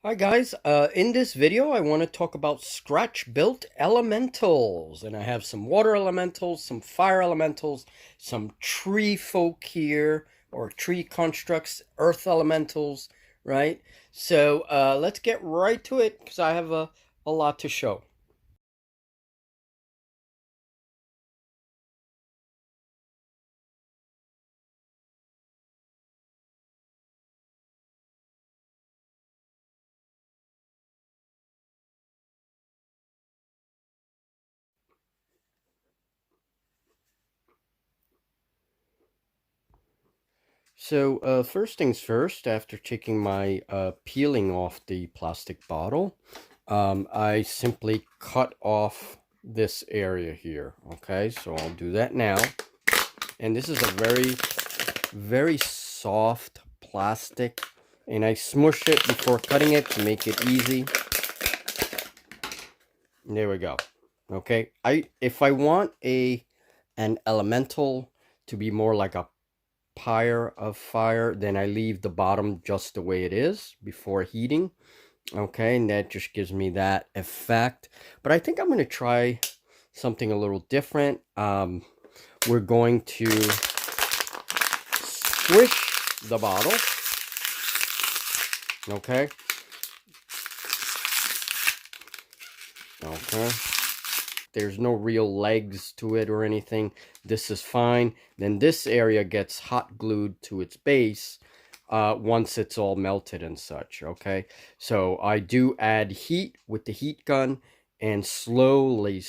Hi guys, in this video I want to talk about scratch built elementals, and I have some water elementals, some fire elementals, some tree folk here, or tree constructs, earth elementals, right? So let's get right to it because I have a lot to show. So first things first, after taking my peeling off the plastic bottle, I simply cut off this area here. Okay, so I'll do that now. And this is a very soft plastic, and I smush it before cutting it to make it easy. There we go. Okay, if I want an elemental to be more like a pyre of fire, then I leave the bottom just the way it is before heating. Okay, and that just gives me that effect. But I think I'm going to try something a little different. We're going to squish the bottle. Okay. Okay. There's no real legs to it or anything. This is fine. Then this area gets hot glued to its base once it's all melted and such. Okay. So I do add heat with the heat gun and slowly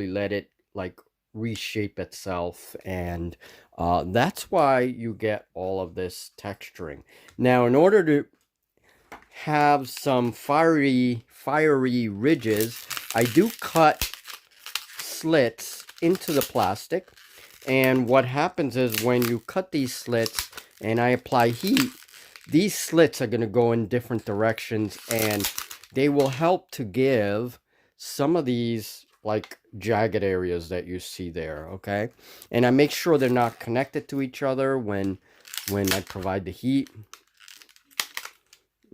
let it like reshape itself, and that's why you get all of this texturing. Now, in order to have some fiery ridges, I do cut slits into the plastic, and what happens is when you cut these slits and I apply heat, these slits are going to go in different directions, and they will help to give some of these like jagged areas that you see there. Okay, and I make sure they're not connected to each other when I provide the heat.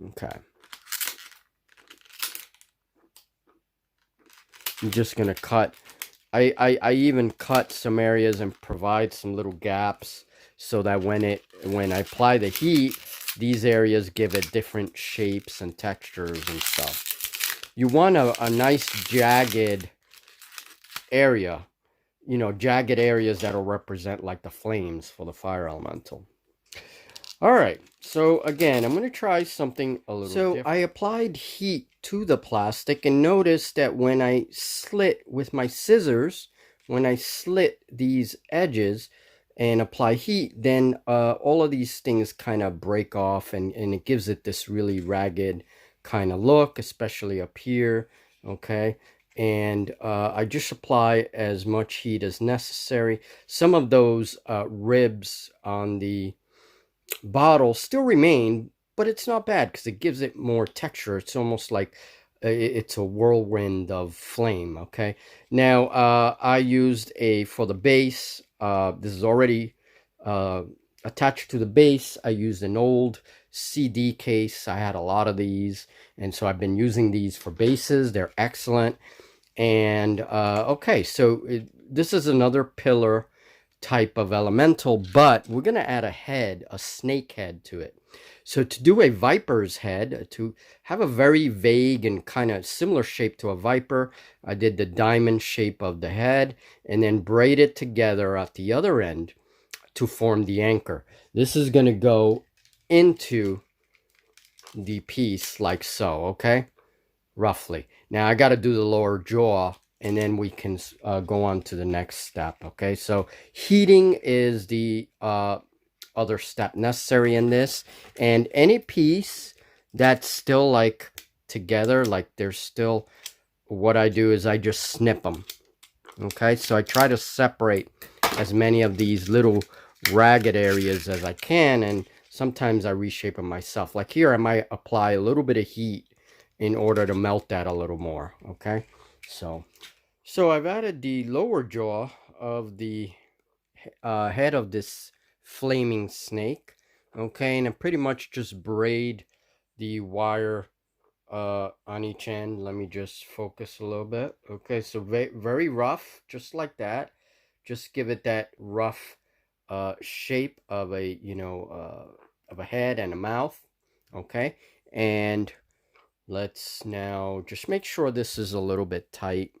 Okay, I'm just gonna cut. I even cut some areas and provide some little gaps so that when I apply the heat, these areas give it different shapes and textures and stuff. You want a nice jagged area, jagged areas that'll represent like the flames for the fire elemental. All right, so again, I'm going to try something a little different. So I applied heat to the plastic and noticed that when I slit with my scissors, when I slit these edges and apply heat, then all of these things kind of break off, and it gives it this really ragged kind of look, especially up here, okay? And I just apply as much heat as necessary. Some of those ribs on the bottle still remain, but it's not bad because it gives it more texture. It's almost like it's a whirlwind of flame. Okay, now I used for the base, this is already attached to the base. I used an old CD case. I had a lot of these, and so I've been using these for bases. They're excellent. And okay, so this is another pillar type of elemental, but we're going to add a snake head to it. So to do a viper's head, to have a very vague and kind of similar shape to a viper, I did the diamond shape of the head and then braid it together at the other end to form the anchor. This is going to go into the piece like so, okay? Roughly. Now I got to do the lower jaw, and then we can go on to the next step. Okay, so heating is the other step necessary in this, and any piece that's still like together, like there's still, what I do is I just snip them. Okay, so I try to separate as many of these little ragged areas as I can, and sometimes I reshape them myself. Like here, I might apply a little bit of heat in order to melt that a little more. Okay, so I've added the lower jaw of the head of this flaming snake. Okay, and I pretty much just braid the wire on each end. Let me just focus a little bit. Okay, so very rough, just like that. Just give it that rough shape of a, of a head and a mouth. Okay, and let's now just make sure this is a little bit tight.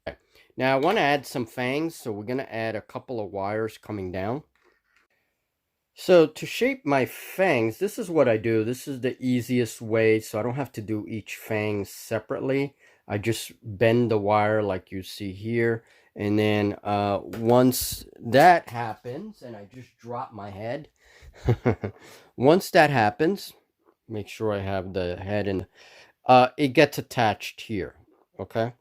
Okay. Now I want to add some fangs, so we're going to add a couple of wires coming down. So to shape my fangs, this is what I do. This is the easiest way, so I don't have to do each fang separately. I just bend the wire like you see here. And then once that happens, and I just drop my head. Once that happens, make sure I have the head in. It gets attached here, okay?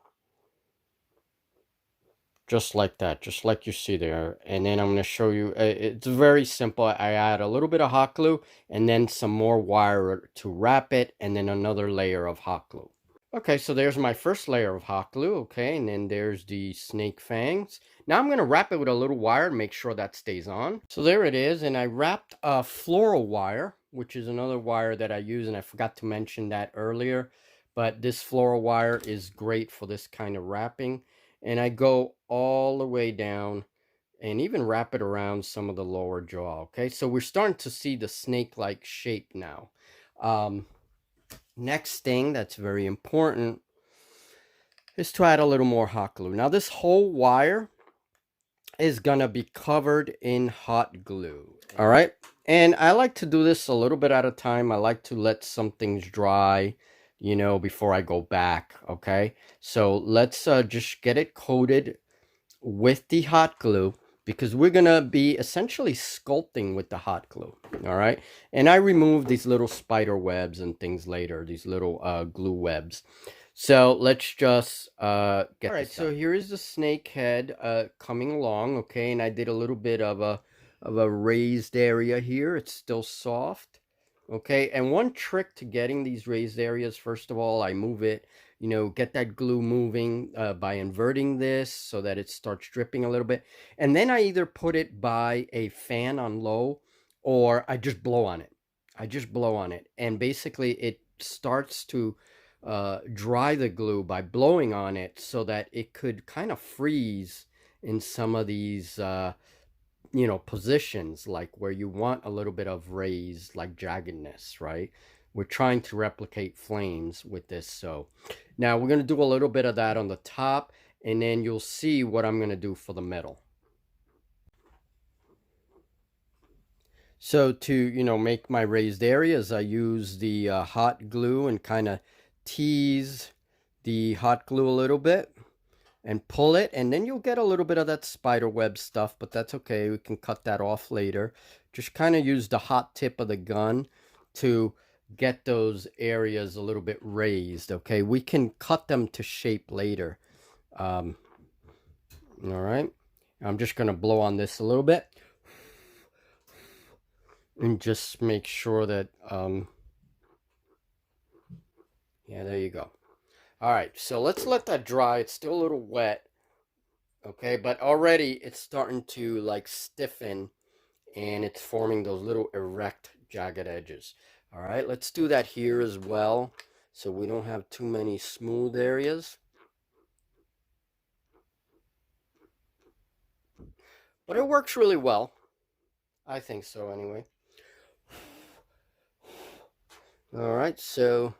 Just like that, just like you see there. And then I'm going to show you, it's very simple. I add a little bit of hot glue and then some more wire to wrap it, and then another layer of hot glue. Okay, so there's my first layer of hot glue, okay, and then there's the snake fangs. Now I'm going to wrap it with a little wire to make sure that stays on. So there it is, and I wrapped a floral wire, which is another wire that I use, and I forgot to mention that earlier, but this floral wire is great for this kind of wrapping. And I go all the way down and even wrap it around some of the lower jaw, okay? So we're starting to see the snake-like shape now. Next thing that's very important is to add a little more hot glue. Now this whole wire is gonna be covered in hot glue, all right? And I like to do this a little bit at a time. I like to let some things dry, before I go back, okay? So let's just get it coated with the hot glue, because we're gonna be essentially sculpting with the hot glue, all right? And I removed these little spider webs and things later, these little glue webs. So let's just get all right, so here is the snake head coming along, okay? And I did a little bit of a raised area here. It's still soft, okay? And one trick to getting these raised areas, first of all, I move it, get that glue moving by inverting this so that it starts dripping a little bit. And then I either put it by a fan on low, or I just blow on it. And basically it starts to dry the glue by blowing on it, so that it could kind of freeze in some of these positions, like where you want a little bit of raised, like jaggedness, right? We're trying to replicate flames with this. So now we're going to do a little bit of that on the top, and then you'll see what I'm going to do for the middle. So to, make my raised areas, I use the hot glue and kind of tease the hot glue a little bit and pull it, and then you'll get a little bit of that spider web stuff, but that's okay. We can cut that off later. Just kind of use the hot tip of the gun to get those areas a little bit raised, okay? We can cut them to shape later. All right. I'm just going to blow on this a little bit and just make sure that, yeah, there you go. All right, so let's let that dry. It's still a little wet, okay? But already it's starting to like stiffen, and it's forming those little erect, jagged edges. All right, let's do that here as well, so we don't have too many smooth areas. But it works really well. I think so anyway. All right, so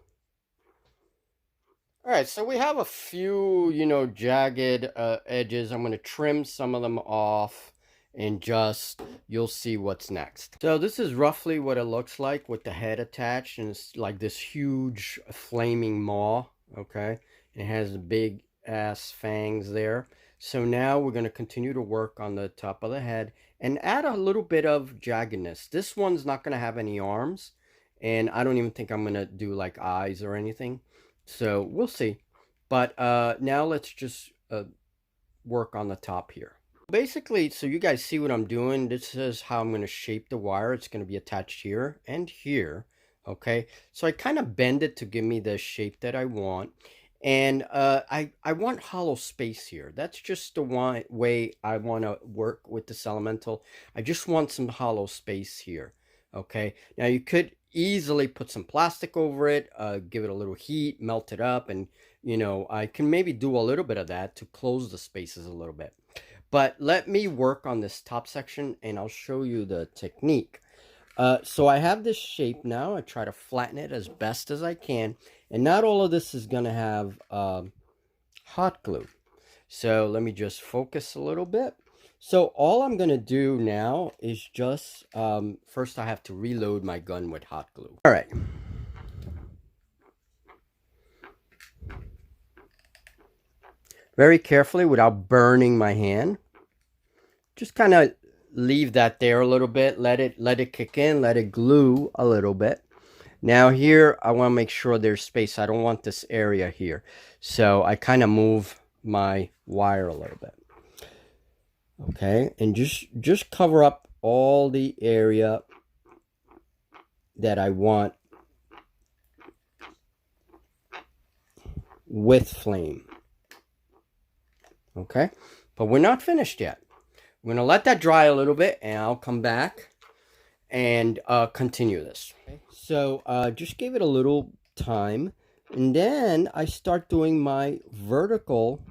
we have a few, jagged edges. I'm going to trim some of them off, and just, you'll see what's next. So this is roughly what it looks like with the head attached, and it's like this huge flaming maw, okay? It has big ass fangs there. So now we're going to continue to work on the top of the head and add a little bit of jaggedness. This one's not going to have any arms, and I don't even think I'm going to do like eyes or anything. So we'll see. But now let's just work on the top here. Basically, so you guys see what I'm doing. This is how I'm going to shape the wire. It's going to be attached here and here. Okay, so I kind of bend it to give me the shape that I want. And I want hollow space here. That's just the one way I want to work with this elemental. I just want some hollow space here. Okay, now you could easily put some plastic over it, give it a little heat, melt it up, and you know, I can maybe do a little bit of that to close the spaces a little bit. But let me work on this top section and I'll show you the technique. So I have this shape now. I try to flatten it as best as I can. And not all of this is going to have hot glue. So let me just focus a little bit. So all I'm going to do now is just, first I have to reload my gun with hot glue. All right. Very carefully without burning my hand. Just kind of leave that there a little bit. Let it kick in. Let it glue a little bit. Now here, I want to make sure there's space. I don't want this area here. So I kind of move my wire a little bit. Okay, and just cover up all the area that I want with flame. Okay, but we're not finished yet. We're gonna let that dry a little bit and I'll come back and continue this. Okay. So just give it a little time, and then I start doing my vertical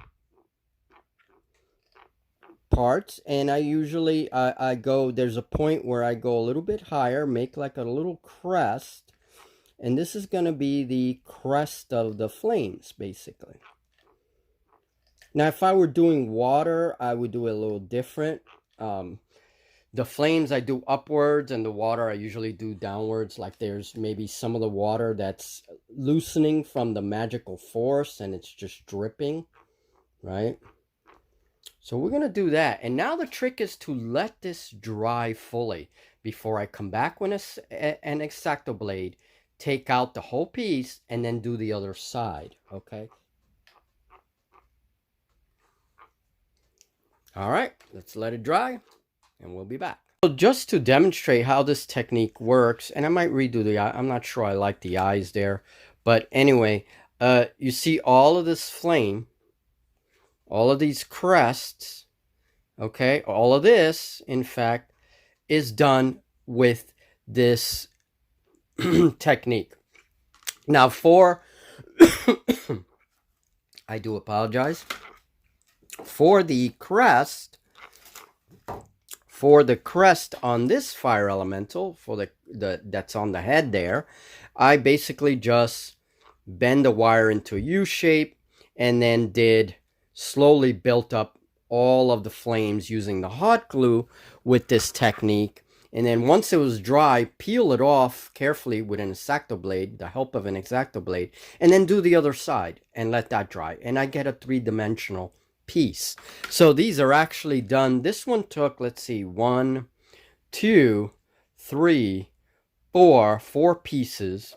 parts, and I usually I go, there's a point where I go a little bit higher, make like a little crest, and this is going to be the crest of the flames basically. Now if I were doing water, I would do it a little different. The flames I do upwards, and the water I usually do downwards, like there's maybe some of the water that's loosening from the magical force and it's just dripping, right? So we're going to do that. And now the trick is to let this dry fully before I come back with an X-Acto blade, take out the whole piece, and then do the other side, okay? All right, let's let it dry, and we'll be back. So just to demonstrate how this technique works, and I might redo the eye. I'm not sure I like the eyes there. But anyway, you see all of this flame, all of these crests, okay? All of this, in fact, is done with this technique. Now for, I do apologize, for the crest on this fire elemental, for the that's on the head there, I basically just bend the wire into a U shape and then slowly built up all of the flames using the hot glue with this technique. And then once it was dry, peel it off carefully with an X-Acto blade, the help of an X-Acto blade, and then do the other side and let that dry. And I get a three-dimensional piece. So these are actually done. This one took, let's see, 1, 2, 3, 4 pieces,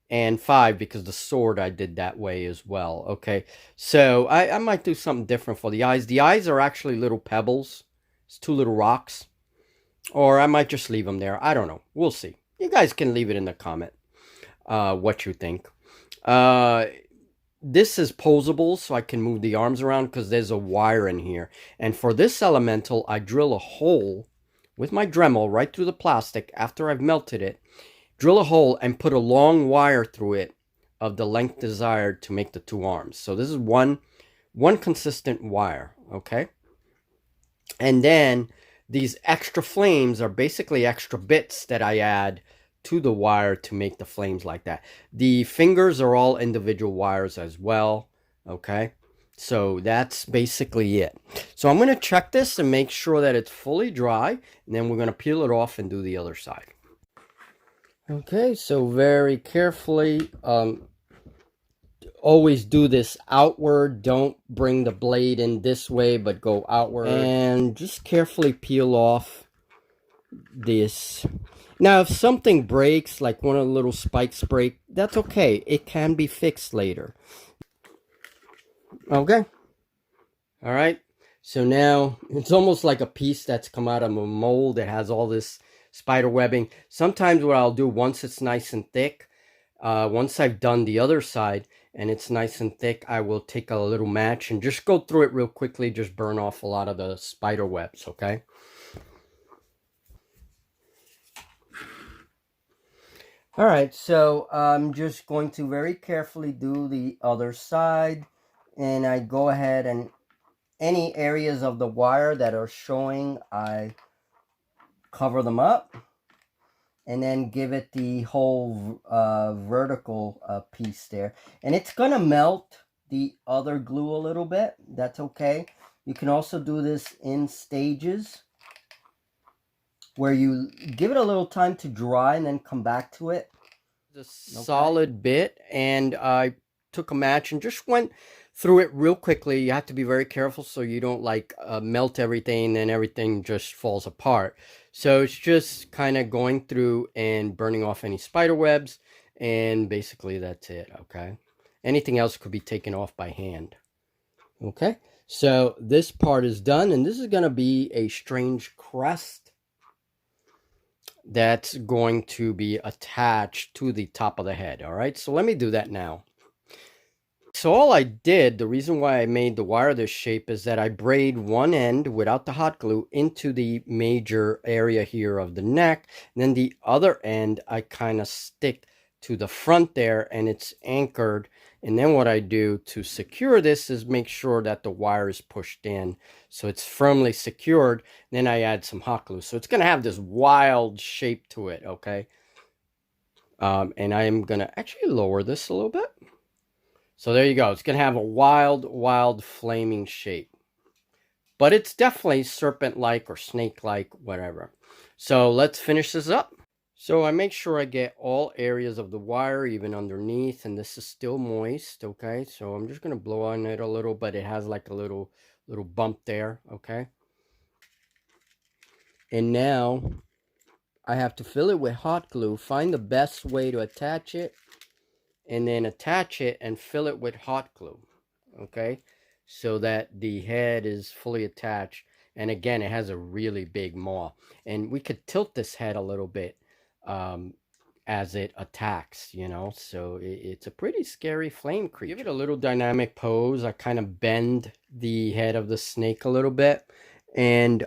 and 5 because the sword I did that way as well. Okay, so I might do something different for the eyes. The eyes are actually little pebbles. It's 2 little rocks. Or I might just leave them there. I don't know. We'll see. You guys can leave it in the comment what you think. This is posable, so I can move the arms around because there's a wire in here. And for this elemental, I drill a hole with my Dremel right through the plastic after I've melted it. Drill a hole and put a long wire through it of the length desired to make the 2 arms. So this is one consistent wire, okay? And then these extra flames are basically extra bits that I add to the wire to make the flames like that. The fingers are all individual wires as well, okay? So that's basically it. So I'm going to check this and make sure that it's fully dry, and then we're going to peel it off and do the other side. Okay, so very carefully, always do this outward. Don't bring the blade in this way, but go outward. And just carefully peel off this. Now, if something breaks, like one of the little spikes break, that's okay. It can be fixed later. Okay. All right. So now it's almost like a piece that's come out of a mold that has all this spider webbing. Sometimes what I'll do, once it's nice and thick, once I've done the other side and it's nice and thick, I will take a little match and just go through it real quickly, just burn off a lot of the spider webs, okay? All right, so I'm just going to very carefully do the other side, and I go ahead and any areas of the wire that are showing, I cover them up and then give it the whole vertical piece there. And it's gonna melt the other glue a little bit. That's okay. You can also do this in stages where you give it a little time to dry and then come back to it. A solid bit, and I took a match and just went through it real quickly. You have to be very careful so you don't like melt everything and everything just falls apart. So it's just kind of going through and burning off any spider webs, and basically that's it. Okay, anything else could be taken off by hand. Okay, so this part is done, and this is going to be a strange crest that's going to be attached to the top of the head. All right, so let me do that now. So all I did, the reason why I made the wire this shape is that I braid one end without the hot glue into the major area here of the neck. And then the other end, I kind of stick to the front there and it's anchored. And then what I do to secure this is make sure that the wire is pushed in so it's firmly secured. Then I add some hot glue. So it's going to have this wild shape to it, okay? And I am going to actually lower this a little bit. So there you go. It's going to have a wild, wild flaming shape. But it's definitely serpent-like or snake-like, whatever. So let's finish this up. So I make sure I get all areas of the wire, even underneath, and this is still moist, okay? So I'm just going to blow on it a little, but it has like a little bump there, okay? And now I have to fill it with hot glue, find the best way to attach it, and then attach it and fill it with hot glue, okay, so that the head is fully attached. And again, it has a really big maw, and we could tilt this head a little bit as it attacks, you know, so it's a pretty scary flame creature. Give it a little dynamic pose. I kind of bend the head of the snake a little bit and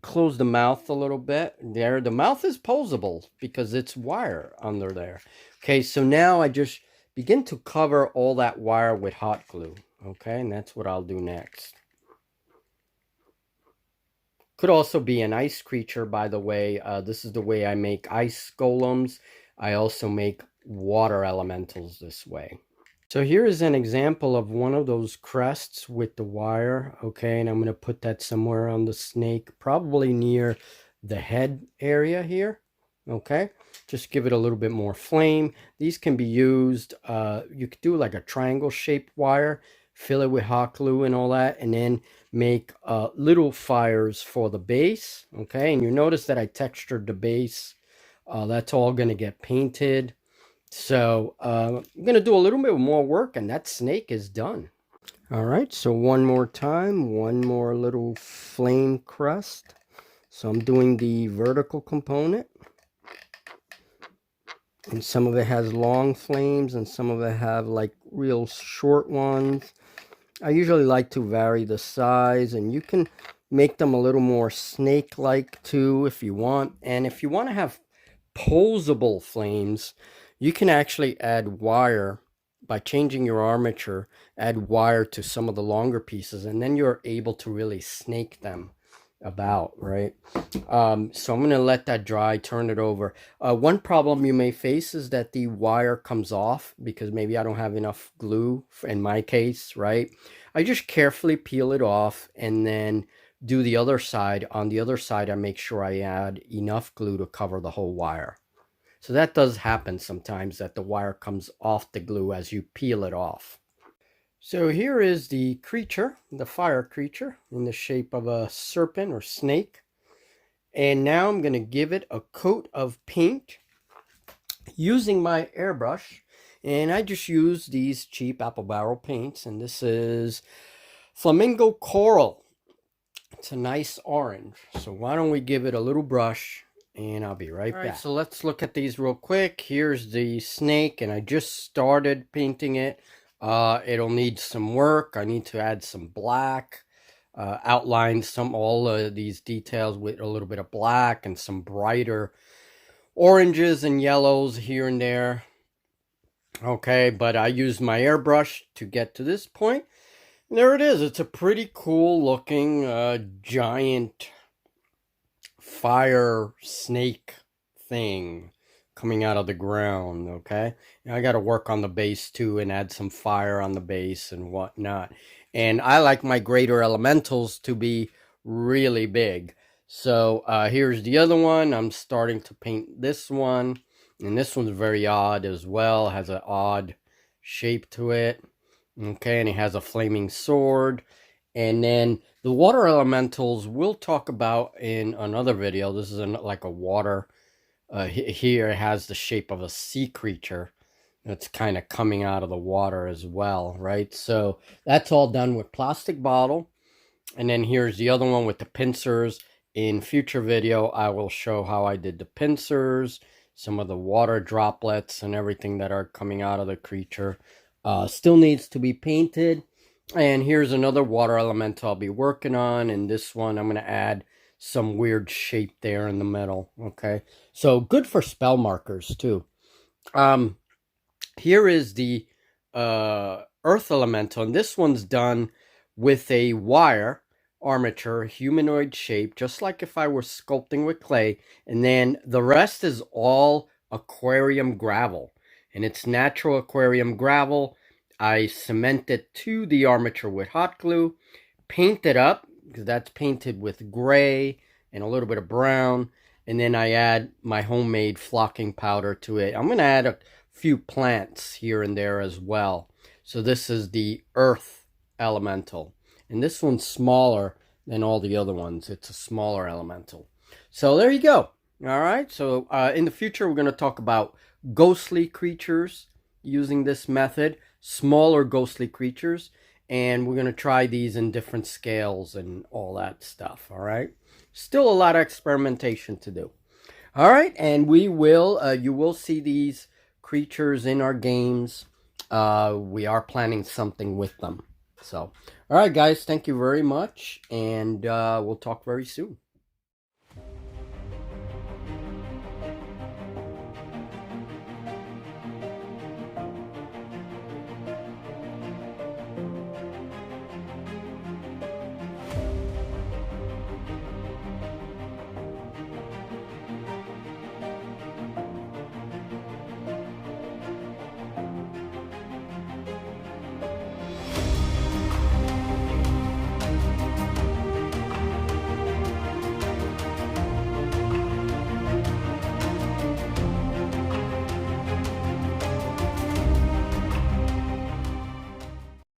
close the mouth a little bit there. The mouth is posable because it's wire under there. Okay, so now I just begin to cover all that wire with hot glue. Okay, and that's what I'll do next. Could also be an ice creature, by the way. This is the way I make ice golems. I also make water elementals this way. So here is an example of one of those crests with the wire, okay, and I'm going to put that somewhere on the snake, probably near the head area here, okay. Just give it a little bit more flame. These can be used, you could do like a triangle shaped wire, fill it with hot glue and all that, and then make little fires for the base, okay. And you notice that I textured the base. That's all going to get painted. So I'm going to do a little bit more work and that snake is done. All right, so one more time, one more little flame crest. So I'm doing the vertical component. And some of it has long flames and some of it have like real short ones. I usually like to vary the size, and you can make them a little more snake-like too if you want. And if you want to have posable flames, you can actually add wire by changing your armature, add wire to some of the longer pieces, and then you're able to really snake them about, right? So I'm going to let that dry, turn it over. One problem you may face is that the wire comes off because maybe I don't have enough glue in my case, right? I just carefully peel it off and then do the other side. On the other side, I make sure I add enough glue to cover the whole wire. So that does happen sometimes, that the wire comes off the glue as you peel it off. So here is the creature, the fire creature, in the shape of a serpent or snake. And now I'm going to give it a coat of paint using my airbrush. And I just use these cheap apple barrel paints. And this is Flamingo Coral. It's a nice orange. So why don't we give it a little brush and I'll be right back. So let's look at these real quick. Here's the snake and I just started painting it. It'll need some work. I need to add some black, outline all of these details with a little bit of black and some brighter oranges and yellows here and there. Okay, but I used my airbrush to get to this point. And there it is. It's a pretty cool looking giant fire snake thing coming out of the ground. Okay, and I got to work on the base too and add some fire on the base and whatnot. And I like my greater elementals to be really big. So here's the other one. I'm starting to paint this one, and this one's very odd as well. It has an odd shape to it. Okay, and it has a flaming sword. And then the water elementals we'll talk about in another video. This is like a water. Here it has the shape of a sea creature that's kind of coming out of the water as well, right? So that's all done with plastic bottle. And then here's the other one with the pincers. In future video, I will show how I did the pincers, some of the water droplets and everything that are coming out of the creature. Still needs to be painted. And here's another water elemental I'll be working on. And this one, I'm going to add some weird shape there in the middle. Okay, so good for spell markers too. Here is the earth elemental, and this one's done with a wire armature, humanoid shape, just like if I were sculpting with clay. And then the rest is all aquarium gravel, and it's natural aquarium gravel. I cement it to the armature with hot glue, paint it up, because that's painted with gray and a little bit of brown, and then I add my homemade flocking powder to it. I'm going to add a few plants here and there as well. So this is the earth elemental, and this one's smaller than all the other ones. It's a smaller elemental. So there you go. All right, so in the future we're going to talk about ghostly creatures using this method, smaller ghostly creatures, and we're going to try these in different scales and all that stuff. All right, still a lot of experimentation to do. All right, and we will you will see these creatures in our games. We are planning something with them. So all right guys, thank you very much, and we'll talk very soon.